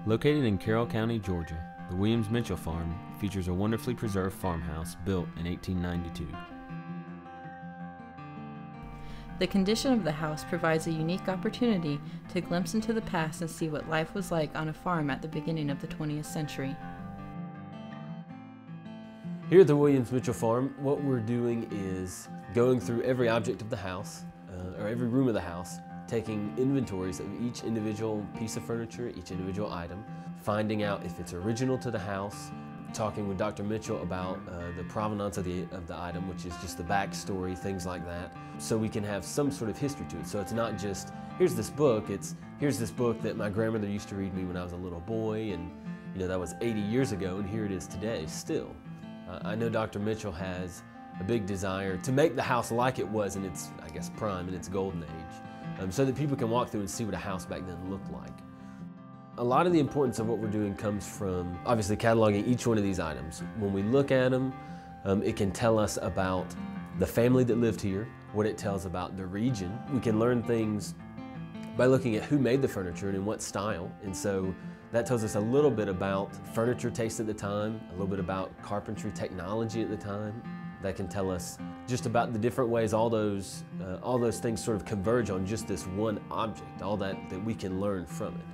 Located in Carroll County, Georgia, the Williams Mitchell Farm features a wonderfully preserved farmhouse built in 1892. The condition of the house provides a unique opportunity to glimpse into the past and see what life was like on a farm at the beginning of the 20th century. Here at the Williams Mitchell Farm, what we're doing is going through every object of the house, or every room of the house, taking inventories of each individual piece of furniture, each individual item, finding out if it's original to the house, talking with Dr. Mitchell about the provenance of the item, which is just the backstory, things like that, so we can have some sort of history to it. So it's not just, here's this book, it's here's this book that my grandmother used to read me when I was a little boy, and that was 80 years ago, and here it is today still. I know Dr. Mitchell has a big desire to make the house like it was in its, I guess, prime, in its golden age, so that people can walk through and see what a house back then looked like. A lot of the importance of what we're doing comes from obviously cataloging each one of these items. When we look at them, it can tell us about the family that lived here, what it tells about the region. We can learn things by looking at who made the furniture and in what style, and so that tells us a little bit about furniture taste at the time, a little bit about carpentry technology at the time. That can tell us just about the different ways all those things sort of converge on just this one object, all that we can learn from it.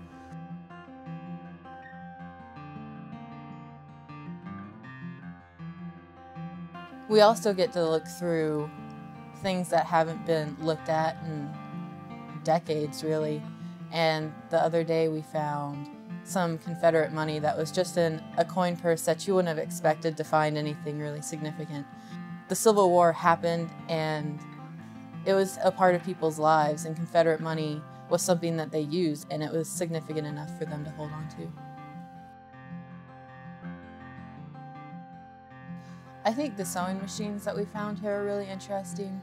We also get to look through things that haven't been looked at in decades, really. And the other day we found some Confederate money that was just in a coin purse that you wouldn't have expected to find anything really significant. The Civil War happened and it was a part of people's lives, and Confederate money was something that they used, and it was significant enough for them to hold on to. I think the sewing machines that we found here are really interesting.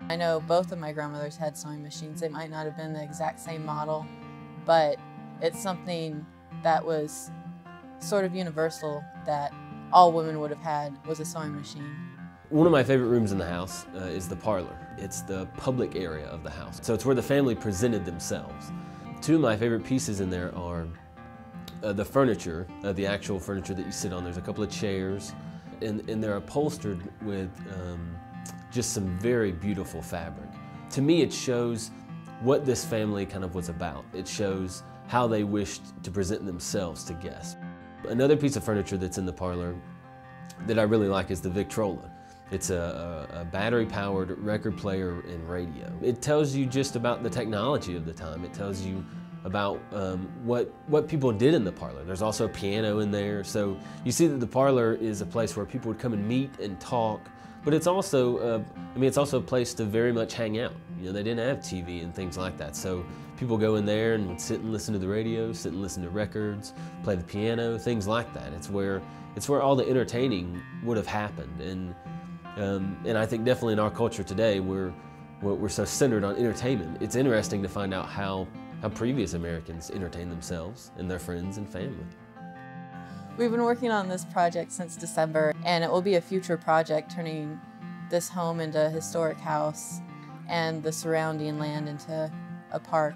I know both of my grandmothers had sewing machines. They might not have been the exact same model, but it's something that was sort of universal that all women would have had, was a sewing machine. One of my favorite rooms in the house is the parlor. It's the public area of the house. So it's where the family presented themselves. Two of my favorite pieces in there are the furniture, the actual furniture that you sit on. There's a couple of chairs, and they're upholstered with just some very beautiful fabric. To me, it shows what this family kind of was about. It shows how they wished to present themselves to guests. Another piece of furniture that's in the parlor that I really like is the Victrola. It's a battery-powered record player and radio. It tells you just about the technology of the time. It tells you about what people did in the parlor. There's also a piano in there, so you see that the parlor is a place where people would come and meet and talk, but it's also, it's also a place to very much hang out. They didn't have TV and things like that, so people go in there and would sit and listen to the radio, sit and listen to records, play the piano, things like that. It's where all the entertaining would have happened, and I think definitely in our culture today, we're so centered on entertainment. It's interesting to find out how previous Americans entertained themselves and their friends and family. We've been working on this project since December, and it will be a future project turning this home into a historic house and the surrounding land into a park.